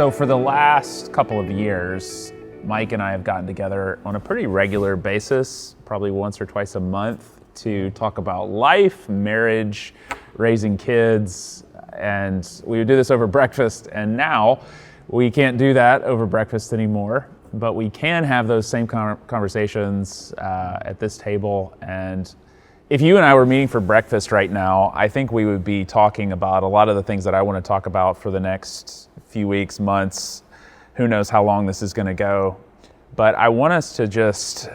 So for the last couple of years, Mike and I have gotten together on a pretty regular basis, probably once or twice a month, to talk about life, marriage, raising kids, and we would do this over breakfast. And now we can't do that over breakfast anymore, but we can have those same conversations at this table. And if you and I were meeting for breakfast right now, I think we would be talking about a lot of the things that I want to talk about for the next few weeks, months. Who knows how long this is going to go. But I want us to just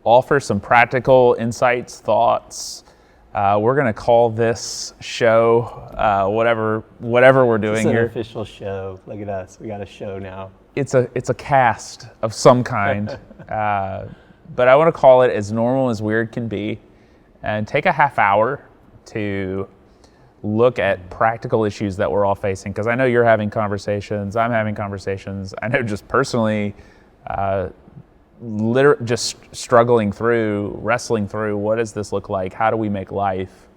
offer some practical insights, thoughts. We're going to call this show whatever we're doing here. It's an official show. Look at us. We got a show now. It's a cast of some kind. But I want to call it As Normal as Weird Can Be, and take a half hour to look at practical issues that we're all facing, because I know you're having conversations, I'm having conversations. I know just personally, just struggling through, wrestling through, what does this look like? How do we make life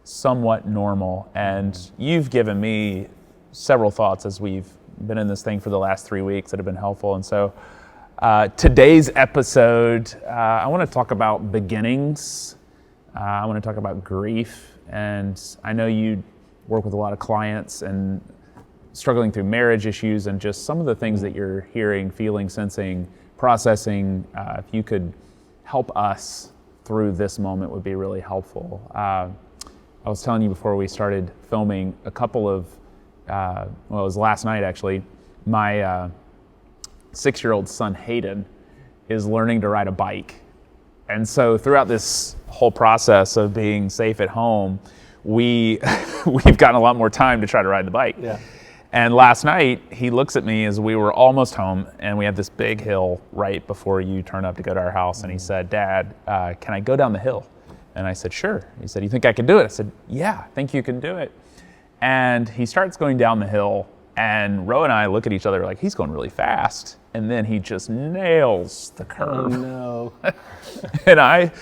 somewhat normal? And you've given me several thoughts as we've been in this thing for the last 3 weeks that have been helpful. And so today's episode, I want to talk about beginnings. I want to talk about grief. And I know you work with a lot of clients and struggling through marriage issues and just some of the things that you're hearing, feeling, sensing, processing. If you could help us through this moment would be really helpful. I was telling you before we started filming a couple of, it was last night actually, my 6-year-old son Hayden is learning to ride a bike. And so throughout this whole process of being safe at home, we've gotten a lot more time to try to ride the bike. Yeah. And last night, he looks at me as we were almost home, and we have this big hill right before you turn up to go to our house, and he said, "Dad, can I go down the hill?" And I said, "Sure." He said, "You think I can do it?" I said, "Yeah, I think you can do it." And he starts going down the hill, and Ro and I look at each other like, he's going really fast. And then he just nails the curve. Oh, no. And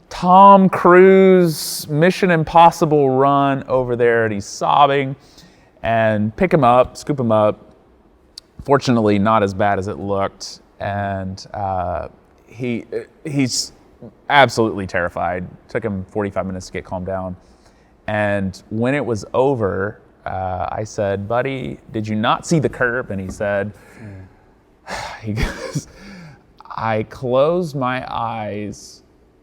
Tom Cruise, Mission Impossible run over there, and he's sobbing, and pick him up, scoop him up. Fortunately, not as bad as it looked. And he's absolutely terrified. Took him 45 minutes to get calmed down. And when it was over, I said, "Buddy, did you not see the curb?" And he said, he goes, "I closed my eyes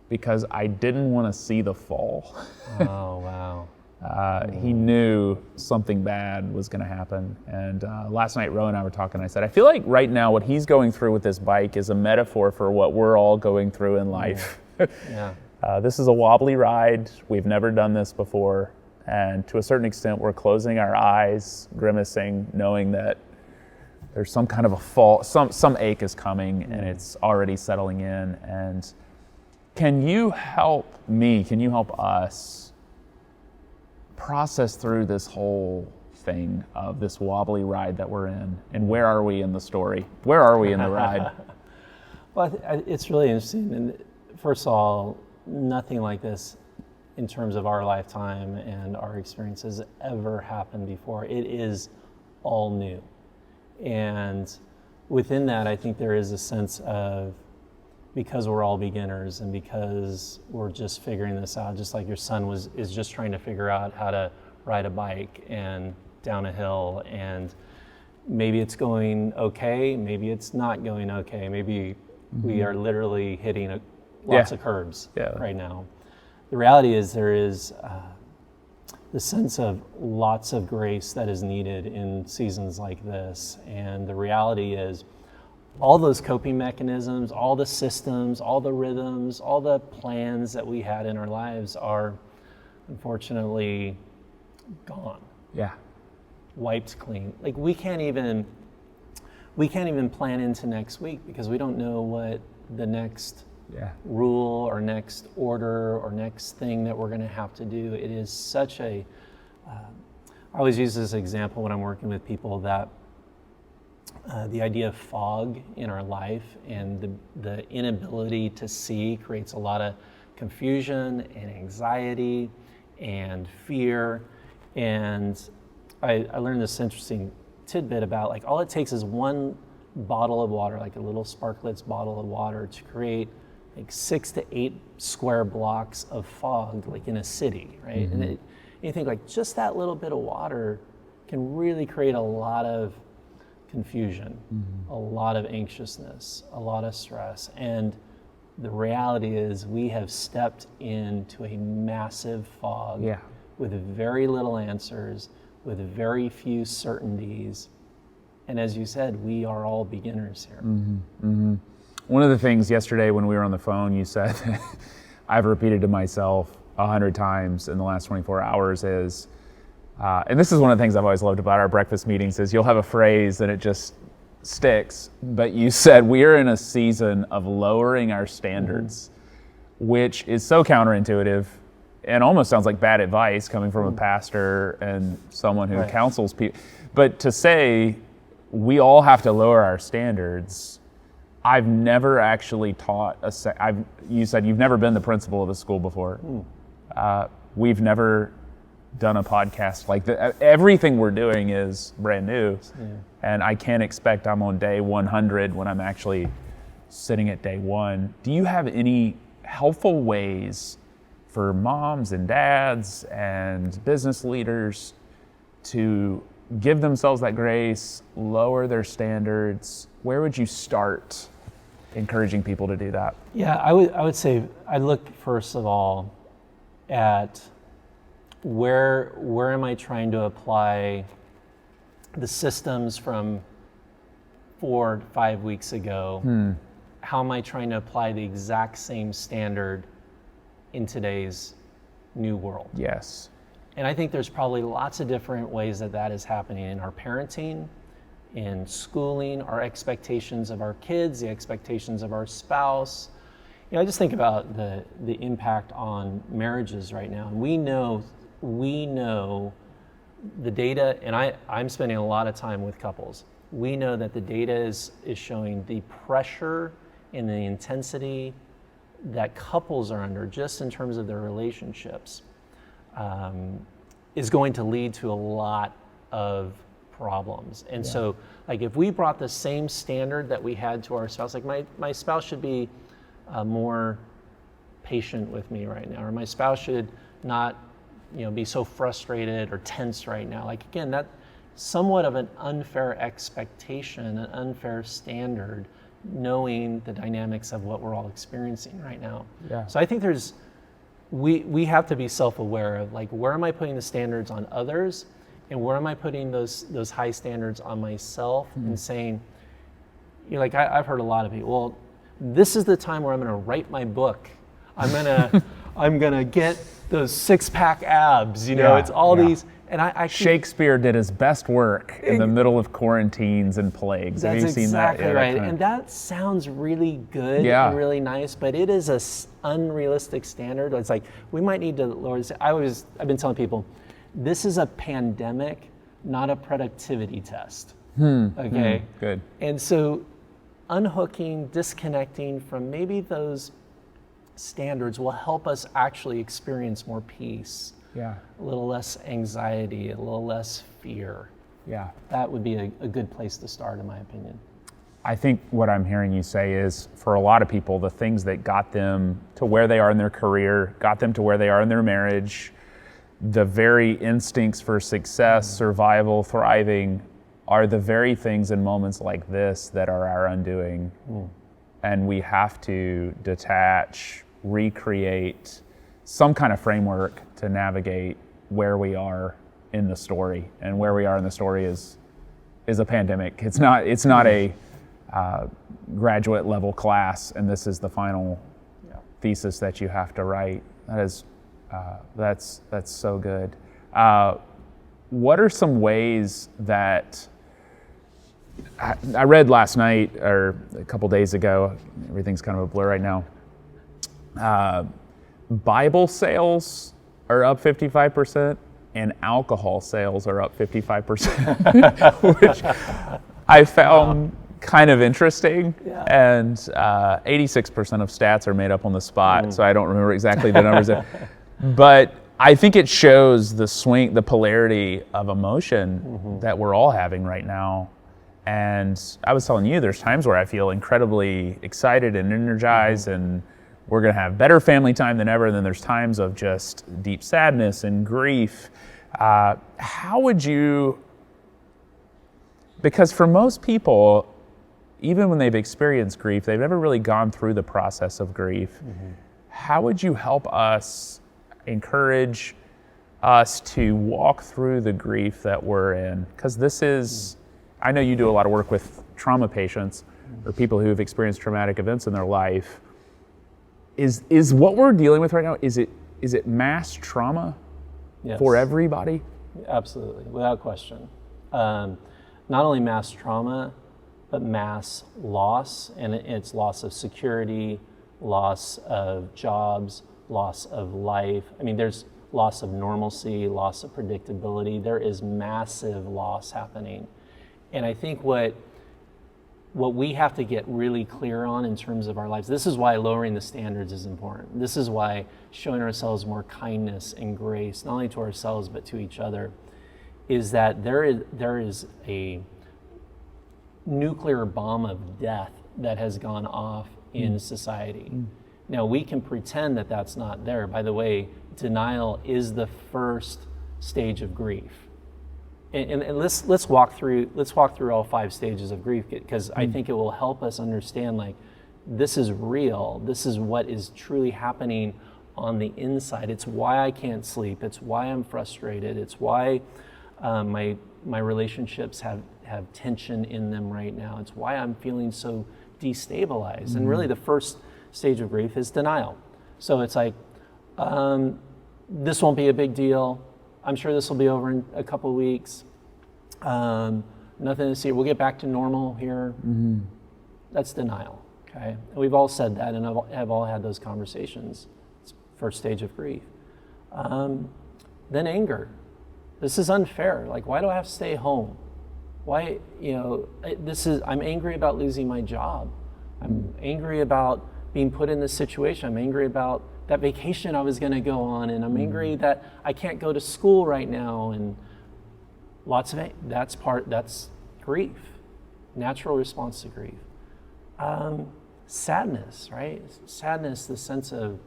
because I didn't want to see the fall." Oh, wow. He knew something bad was going to happen. And last night, Ro and I were talking. I said, I feel like right now what he's going through with this bike is a metaphor for what we're all going through in life. Yeah. This is a wobbly ride. We've never done this before. And to a certain extent, we're closing our eyes, grimacing, knowing that there's some kind of a fall, some ache is coming, and it's already settling in. And can you help me, can you help us process through this whole thing of this wobbly ride that we're in? And where are we in the story? Where are we in the ride? Well, it's really interesting. And first of all, nothing like this in terms of our lifetime and our experiences ever happened before. It is all new. And within that, I think there is a sense of, because we're all beginners and because we're just figuring this out, just like your son is just trying to figure out how to ride a bike and down a hill, and maybe it's going okay, maybe it's not going okay, maybe we are literally hitting lots of curbs right now. The reality is there is the sense of lots of grace that is needed in seasons like this. And the reality is all those coping mechanisms, all the systems, all the rhythms, all the plans that we had in our lives are unfortunately gone. Yeah. Wiped clean. Like we can't even plan into next week because we don't know what the next rule or next order or next thing that we're going to have to do. It is such a, I always use this example when I'm working with people that the idea of fog in our life and the inability to see creates a lot of confusion and anxiety and fear. And I learned this interesting tidbit about like all it takes is one bottle of water, like a little Sparklets bottle of water, to create like 6 to 8 square blocks of fog, like in a city, right? And you think like just that little bit of water can really create a lot of confusion, a lot of anxiousness, a lot of stress. And the reality is we have stepped into a massive fog with very little answers, with very few certainties. And as you said, we are all beginners here. One of the things yesterday when we were on the phone, you said, I've repeated to myself 100 times in the last 24 hours is, and this is one of the things I've always loved about our breakfast meetings, is you'll have a phrase and it just sticks, but you said we're in a season of lowering our standards, which is so counterintuitive and almost sounds like bad advice coming from a pastor and someone who counsels people. But to say we all have to lower our standards, I've never actually taught you said you've never been the principal of a school before. We've never done a podcast like that. Everything we're doing is brand new. And I can't expect I'm on day 100 when I'm actually sitting at day 1. Do you have any helpful ways for moms and dads and business leaders to give themselves that grace, lower their standards? Where would you start encouraging people to do that? Yeah, I would say I look first of all at where am I trying to apply the systems from 4 to 5 weeks ago? How am I trying to apply the exact same standard in today's new world? Yes. And I think there's probably lots of different ways that is happening in our parenting, in schooling, our expectations of our kids, the expectations of our spouse. You know, I just think about the impact on marriages right now. And we know the data, and I'm spending a lot of time with couples. We know that the data is showing the pressure and the intensity that couples are under just in terms of their relationships is going to lead to a lot of problems. And so like if we brought the same standard that we had to our spouse, like my spouse should be more patient with me right now, or my spouse should not be so frustrated or tense right now. Like again, that somewhat of an unfair expectation, an unfair standard, knowing the dynamics of what we're all experiencing right now. So I think we have to be self-aware of like, where am I putting the standards on others, and where am I putting those high standards on myself, and saying, like I've heard a lot of people, well, this is the time where I'm going to write my book. I'm gonna get those 6-pack abs. It's all these. And I Shakespeare did his best work in the middle of quarantines and plagues. Have you seen that? That's exactly right. And that sounds really good and really nice, but it is a unrealistic standard. It's like we might need to lower this. I've been telling people, this is a pandemic, not a productivity test. Okay. Good. And so unhooking, disconnecting from maybe those standards will help us actually experience more peace. A little less anxiety, a little less fear. That would be a good place to start, in my opinion. I think what I'm hearing you say is, for a lot of people, the things that got them to where they are in their career, got them to where they are in their marriage, the very instincts for success, survival, thriving, are the very things in moments like this that are our undoing. And we have to detach, recreate some kind of framework to navigate where we are in the story. And where we are in the story is a pandemic. It's not a graduate level class, and this is the final thesis that you have to write. That's so good. What are some ways that I read last night, or a couple days ago, everything's kind of a blur right now, Bible sales are up 55% and alcohol sales are up 55%, which I found kind of interesting. And 86% of stats are made up on the spot, so I don't remember exactly the numbers. But I think it shows the swing, the polarity of emotion that we're all having right now. And I was telling you, there's times where I feel incredibly excited and energized, and we're going to have better family time than ever. And then there's times of just deep sadness and grief. How would you, because for most people, even when they've experienced grief, they've never really gone through the process of grief. How would you help us, encourage us to walk through the grief that we're in? Because this is, I know you do a lot of work with trauma patients or people who have experienced traumatic events in their life. Is what we're dealing with right now, is it mass trauma for everybody? Absolutely, without question. Not only mass trauma, but mass loss, and it's loss of security, loss of jobs, loss of life. I mean, there's loss of normalcy, loss of predictability. There is massive loss happening. And I think what we have to get really clear on in terms of our lives, this is why lowering the standards is important. This is why showing ourselves more kindness and grace, not only to ourselves, but to each other, is that there is a nuclear bomb of death that has gone off in society. Now, we can pretend that that's not there. By the way, denial is the first stage of grief. And let's walk through all 5 stages of grief, because I think it will help us understand, like, this is real. This is what is truly happening on the inside. It's why I can't sleep. It's why I'm frustrated. It's why my relationships have tension in them right now. It's why I'm feeling so destabilized. And really, the first stage of grief is denial. So it's like, this won't be a big deal. I'm sure this will be over in a couple of weeks. Nothing to see. We'll get back to normal here. That's denial. Okay, and we've all said that, and have all had those conversations. It's first stage of grief. Then anger. This is unfair. Like, why do I have to stay home? Why, I'm angry about losing my job. I'm angry about being put in this situation. I'm angry about that vacation I was going to go on, and I'm angry that I can't go to school right now, and lots of that's grief, natural response to grief. Sadness, right? Sadness, the sense of,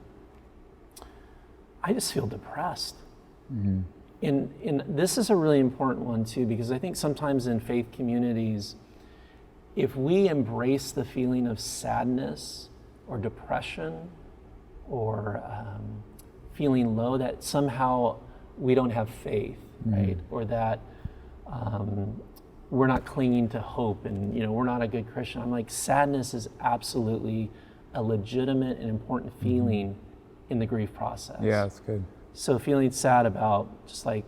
I just feel depressed. And this is a really important one too, because I think sometimes in faith communities, if we embrace the feeling of sadness or depression or feeling low, that somehow we don't have faith, right? Or that we're not clinging to hope, and we're not a good Christian. I'm like, sadness is absolutely a legitimate and important feeling in the grief process. Yeah, that's good. So feeling sad about just like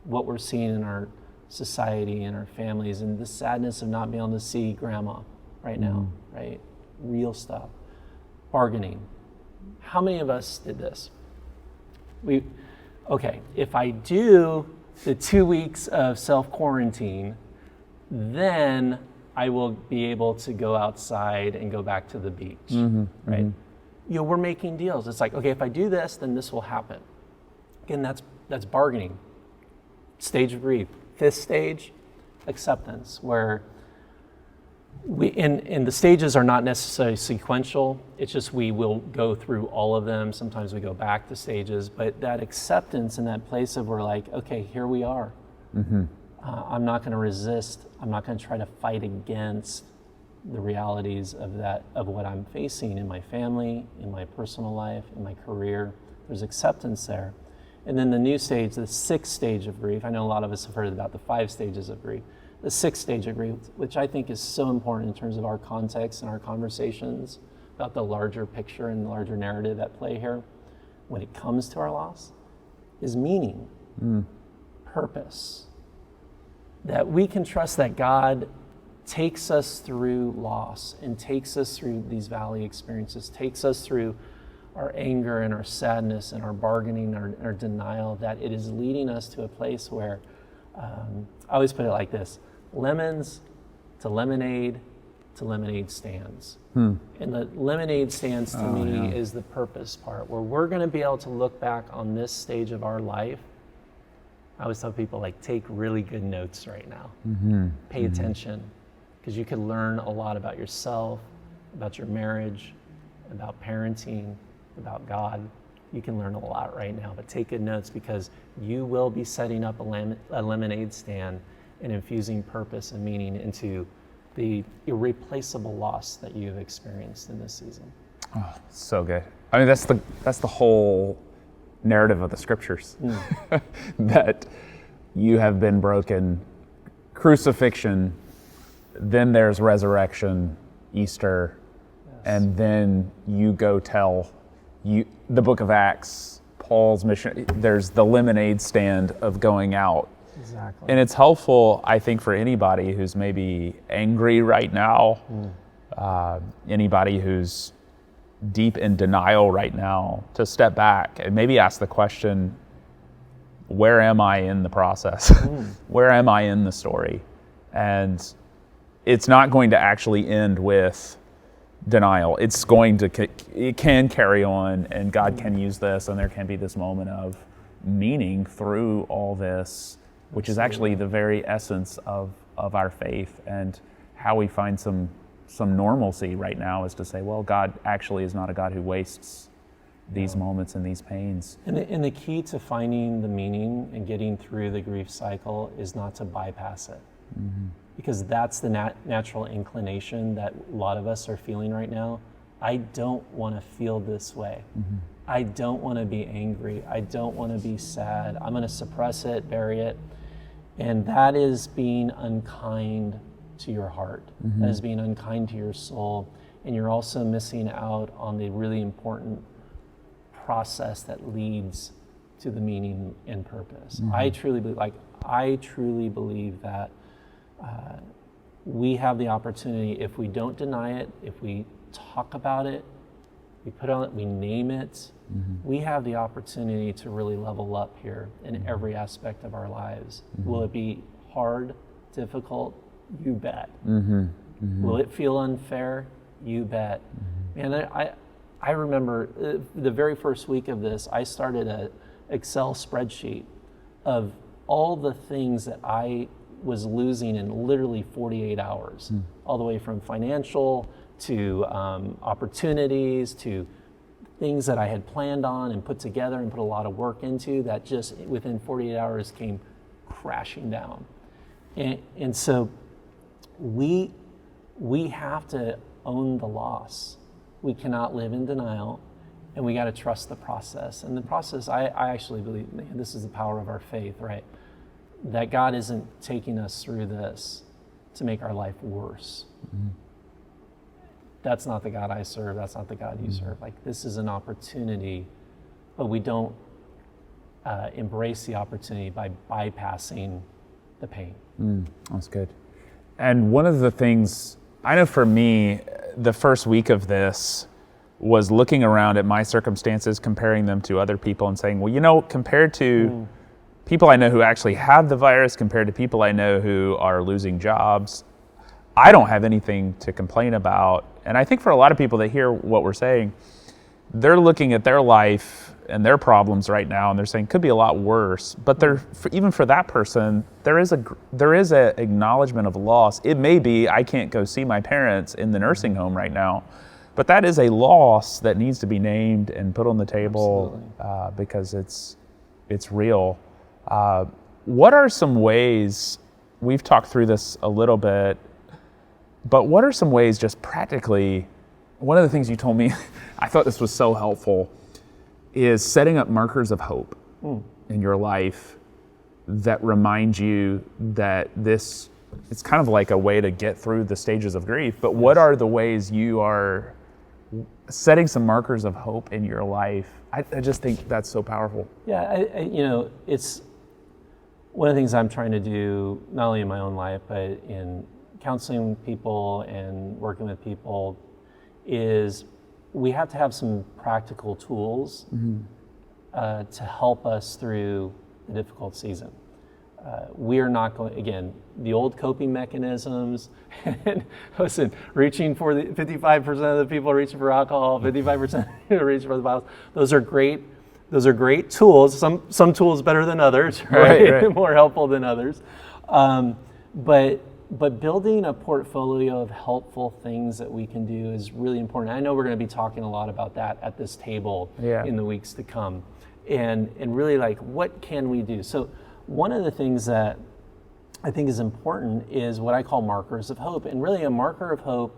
what we're seeing in our society and our families, and the sadness of not being able to see grandma right now, right? Real stuff. Bargaining. How many of us did this? If I do the 2 weeks of self-quarantine, then I will be able to go outside and go back to the beach, right? We're making deals. It's like, okay, if I do this, then this will happen. Again, that's bargaining. Stage of grief. 5th stage, acceptance, where and the stages are not necessarily sequential. It's just we will go through all of them. Sometimes we go back to stages, but that acceptance and that place of we're like, okay, here we are. I'm not going to resist. I'm not going to try to fight against the realities of what I'm facing in my family, in my personal life, in my career. There's acceptance there. And then the new stage, the 6th stage of grief. I know a lot of us have heard about the 5 stages of grief. The 6th stage of grief, which I think is so important in terms of our context and our conversations about the larger picture and the larger narrative at play here, when it comes to our loss, is meaning, purpose. That we can trust that God takes us through loss and takes us through these valley experiences, takes us through our anger and our sadness and our bargaining, our denial, that it is leading us to a place where, I always put it like this, lemons to lemonade to lemonade stands. And the lemonade stands to me is the purpose part, where we're going to be able to look back on this stage of our life. I always tell people, like, take really good notes right now. Pay attention, because you can learn a lot about yourself, about your marriage, about parenting, about God. You can learn a lot right now, but take good notes, because you will be setting up a lemonade stand and infusing purpose and meaning into the irreplaceable loss that you've experienced in this season. Oh, so good. I mean, that's the whole narrative of the scriptures. That you have been broken, crucifixion, then there's resurrection, Easter, and then you go tell the book of Acts, Paul's mission. There's the lemonade stand of going out. Exactly. And it's helpful, I think, for anybody who's maybe angry right now, anybody who's deep in denial right now, to step back and maybe ask the question, where am I in the process? Where am I in the story? And it's not going to actually end with denial. It's going to, it can carry on, and God can use this, and there can be this moment of meaning through all this, which is actually the very essence of our faith, and how we find some normalcy right now is to say, well, God actually is not a God who wastes these moments and these pains. And the key to finding the meaning and getting through the grief cycle is not to bypass it. Because that's the natural inclination that a lot of us are feeling right now. I don't want to feel this way. I don't want to be angry. I don't want to be sad. I'm going to suppress it, bury it. And that is being unkind to your heart. That is being unkind to your soul. And you're also missing out on the really important process that leads to the meaning and purpose. I truly believe that we have the opportunity, if we don't deny it, if we talk about it, we put on it, we name it, we have the opportunity to really level up here in every aspect of our lives. Will it be hard, difficult? You bet. Will it feel unfair? You bet. And I remember the very first week of this, I started an Excel spreadsheet of all the things that I was losing in literally 48 hours, all the way from financial to opportunities to things that I had planned on and put together and put a lot of work into that just within 48 hours came crashing down. And so we have to own the loss. We cannot live in denial, and we got to trust the process. And the process, I actually believe, man, this is the power of our faith, right? That God isn't taking us through this to make our life worse. That's not the God I serve. That's not the God you serve. Like, this is an opportunity, but we don't embrace the opportunity by bypassing the pain. That's good. And one of the things, I know for me, the first week of this was looking around at my circumstances, comparing them to other people and saying, well, you know, compared to people I know who actually have the virus, compared to people I know who are losing jobs, I don't have anything to complain about. And I think for a lot of people that hear what we're saying, they're looking at their life and their problems right now, and they're saying could be a lot worse. But even for that person, there is a acknowledgement of loss. It may be I can't go see my parents in the nursing home right now, but that is a loss that needs to be named and put on the table because it's real. What are some ways, we've talked through this a little bit, but what are some ways just practically, one of the things you told me, I thought this was so helpful, is setting up markers of hope in your life that remind you that it's kind of like a way to get through the stages of grief, but what are the ways you are setting some markers of hope in your life? I just think that's so powerful. Yeah, it's one of the things I'm trying to do, not only in my own life, but in counseling people and working with people, is we have to have some practical tools to help us through the difficult season. We are not going, again, the old coping mechanisms, and listen, reaching for the 55% of the people reaching for alcohol, 55% reaching for the bottles, those are great tools. Some tools better than others, right? More helpful than others. But building a portfolio of helpful things that we can do is really important. I know we're going to be talking a lot about that at this table in the weeks to come. And really, like, what can we do? So one of the things that I think is important is what I call markers of hope. And really, a marker of hope,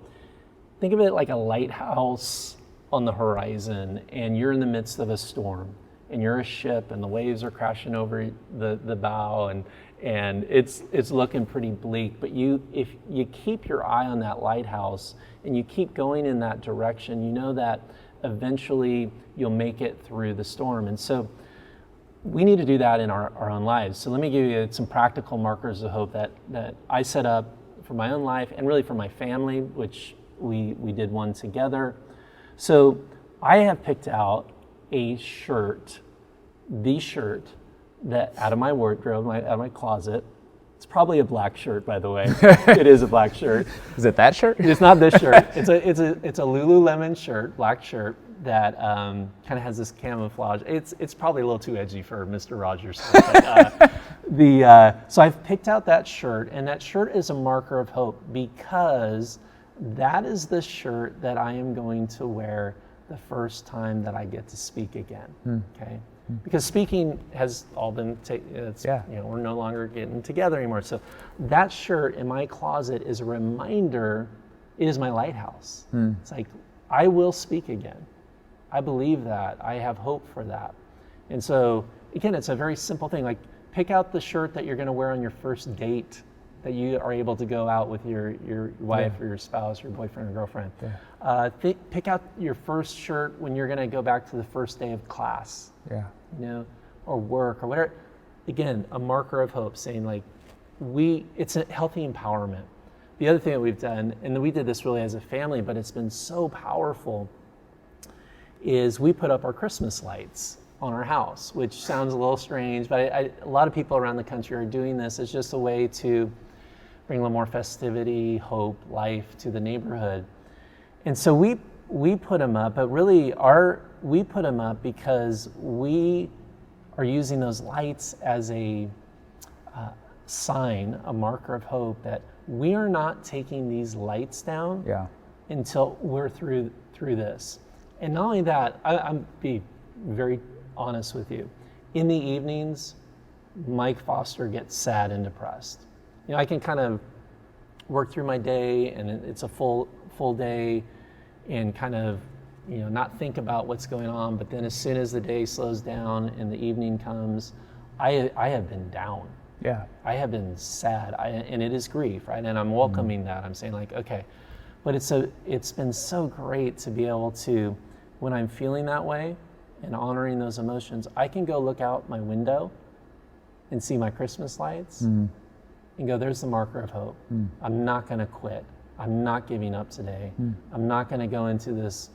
think of it like a lighthouse on the horizon, and you're in the midst of a storm, and you're a ship, and the waves are crashing over the bow, and it's looking pretty bleak. But if you keep your eye on that lighthouse and you keep going in that direction, you know that eventually you'll make it through the storm. And so we need to do that in our own lives. So let me give you some practical markers of hope that I set up for my own life and really for my family, which we did one together. So I have picked out the shirt that out of my wardrobe, out of my closet. It's probably a black shirt, by the way. It is a black shirt. Is it that shirt? It's not this shirt. It's a Lululemon shirt, black shirt that kind of has this camouflage. It's probably a little too edgy for Mr. Rogers. So I've picked out that shirt, and that shirt is a marker of hope because that is the shirt that I am going to wear the first time that I get to speak again. Okay. Because speaking has all been, we're no longer getting together anymore. So that shirt in my closet is a reminder, it is my lighthouse. It's like, I will speak again. I believe that. I have hope for that. And so, again, it's a very simple thing. Like, pick out the shirt that you're going to wear on your first date, that you are able to go out with your wife or your spouse, your boyfriend or girlfriend. Pick out your first shirt when you're going to go back to the first day of class. Or work or whatever. Again, a marker of hope, saying like, it's a healthy empowerment. The other thing that we've done, and we did this really as a family, but it's been so powerful, is we put up our Christmas lights on our house, which sounds a little strange, but a lot of people around the country are doing this. It's just a way to bring a little more festivity, hope, life to the neighborhood. And so we put them up, but really we put them up because we are using those lights as a sign, a marker of hope that we are not taking these lights down until we're through this. And not only that, I'm be very honest with you. In the evenings, Mike Foster gets sad and depressed. I can kind of work through my day, and it's a full day, and kind of not think about what's going on. But then as soon as the day slows down and the evening comes, I have been down. I have been sad, and it is grief, right? And I'm welcoming that. I'm saying like, okay, but it's been so great to be able to, when I'm feeling that way and honoring those emotions, I can go look out my window and see my Christmas lights and go, there's the marker of hope. I'm not going to quit. I'm not giving up today. I'm not going to go into this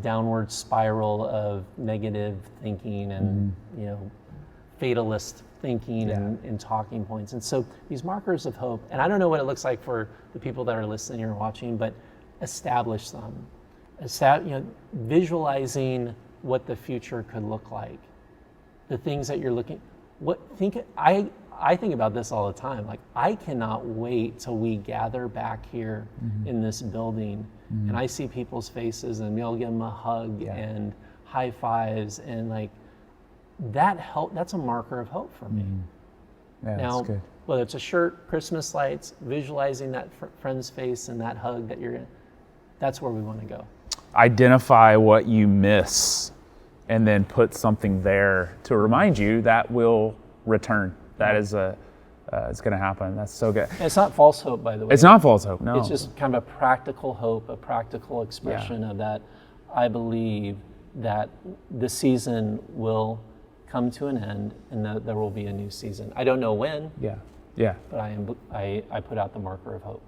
downward spiral of negative thinking and fatalist thinking and talking points. And so these markers of hope, and I don't know what it looks like for the people that are listening or watching, but establish them. Visualizing what the future could look like, the things that you're looking. I think about this all the time. Like, I cannot wait till we gather back here in this building, and I see people's faces, and we'll give them a hug and high fives, and like that help. That's a marker of hope for me. Now, that's good. Whether it's a shirt, Christmas lights, visualizing that friend's face and that hug that you're in, that's where we want to go. Identify what you miss, and then put something there to remind you that will return. That is it's going to happen. That's so good. And it's not false hope, by the way. It's not false hope, no. It's just kind of a practical hope, a practical expression of that. I believe that the season will come to an end, and that there will be a new season. I don't know when. But I put out the marker of hope.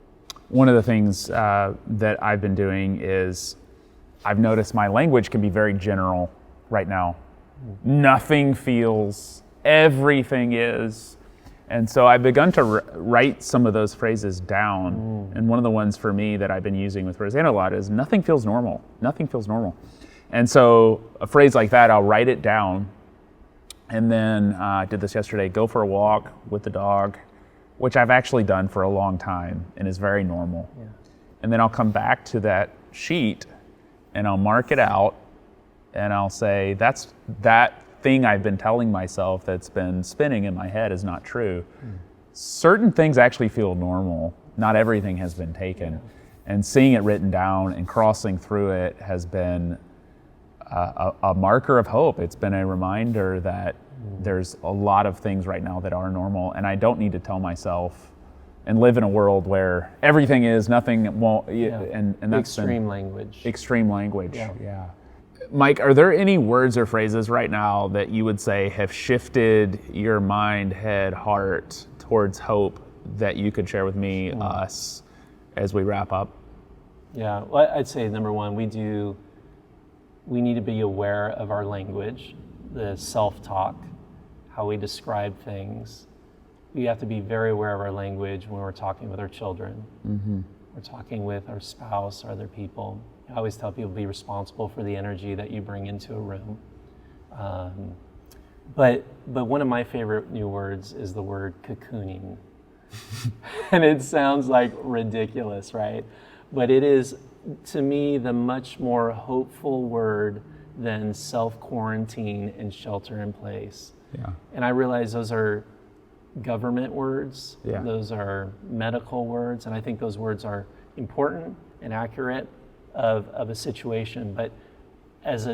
One of the things that I've been doing is I've noticed my language can be very general right now. Nothing feels, everything is. And so I've begun to write some of those phrases down. And one of the ones for me that I've been using with Rosanna a lot is nothing feels normal. Nothing feels normal. And so a phrase like that, I'll write it down. And then I did this yesterday, go for a walk with the dog, which I've actually done for a long time and is very normal. Yeah. And then I'll come back to that sheet and I'll mark it out and I'll say, that thing I've been telling myself that's been spinning in my head is not true. Certain things actually feel normal. Not everything has been taken. And seeing it written down and crossing through it has been a marker of hope. It's been a reminder that there's a lot of things right now that are normal, and I don't need to tell myself and live in a world where everything is, nothing won't, and that's extreme language. Extreme language, yeah. Mike, are there any words or phrases right now that you would say have shifted your mind, head, heart towards hope that you could share with me, us, as we wrap up? Yeah, well, I'd say number one, we need to be aware of our language, the self-talk, how we describe things. We have to be very aware of our language when we're talking with our children. We're talking with our spouse or other people. I always tell people be responsible for the energy that you bring into a room. But one of my favorite new words is the word cocooning. And it sounds like ridiculous, right? But it is, to me, the much more hopeful word than self-quarantine and shelter in place. Yeah. And I realize those are government words, those are medical words, and I think those words are important and accurate of a situation, but as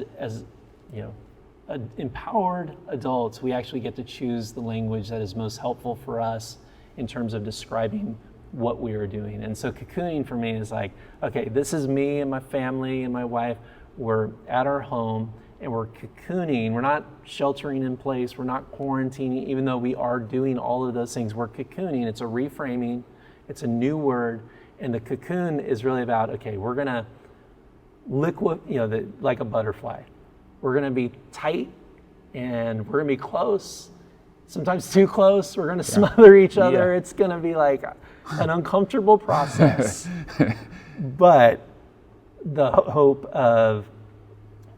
empowered adults, we actually get to choose the language that is most helpful for us in terms of describing what we are doing. And so cocooning for me is like, okay, this is me and my family and my wife. We're at our home and we're cocooning. We're not sheltering in place. We're not quarantining, even though we are doing all of those things. We're cocooning. It's a reframing. It's a new word. And the cocoon is really about, okay, we're going to liquid, like a butterfly. We're going to be tight and we're going to be close, sometimes too close. We're going to smother each other. It's going to be like an uncomfortable process. But the hope of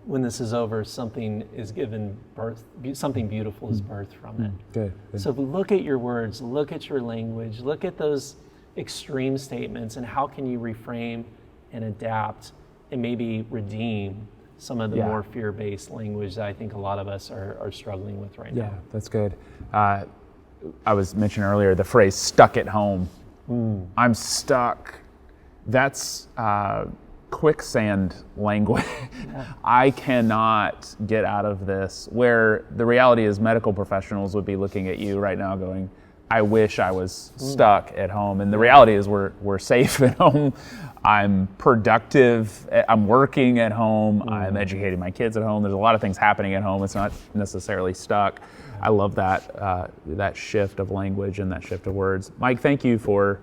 when this is over, something is given birth, something beautiful is birthed from it. Good. So look at your words, look at your language, look at those extreme statements, and how can you reframe and adapt and maybe redeem some of the more fear-based language that I think a lot of us are struggling with right now. Yeah, that's good. I was mentioning earlier the phrase stuck at home. I'm stuck. That's quicksand language. I cannot get out of this, where the reality is medical professionals would be looking at you right now going, I wish I was stuck at home. And the reality is we're safe at home. I'm productive. I'm working at home. I'm educating my kids at home. There's a lot of things happening at home. It's not necessarily stuck. I love that shift of language and that shift of words. Mike, thank you for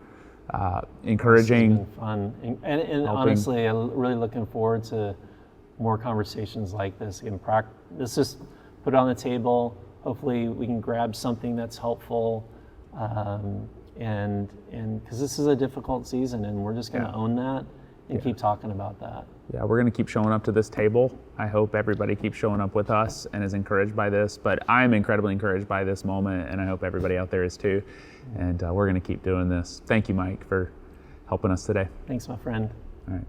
encouraging. It's been fun. And honestly, I'm really looking forward to more conversations like this. Let's just put it on the table. Hopefully we can grab something that's helpful. And because this is a difficult season, and we're just going to own that and keep talking about that. Yeah, we're going to keep showing up to this table. I hope everybody keeps showing up with us and is encouraged by this, but I'm incredibly encouraged by this moment, and I hope everybody out there is too. And we're going to keep doing this. Thank you, Mike, for helping us today. Thanks, my friend. All right.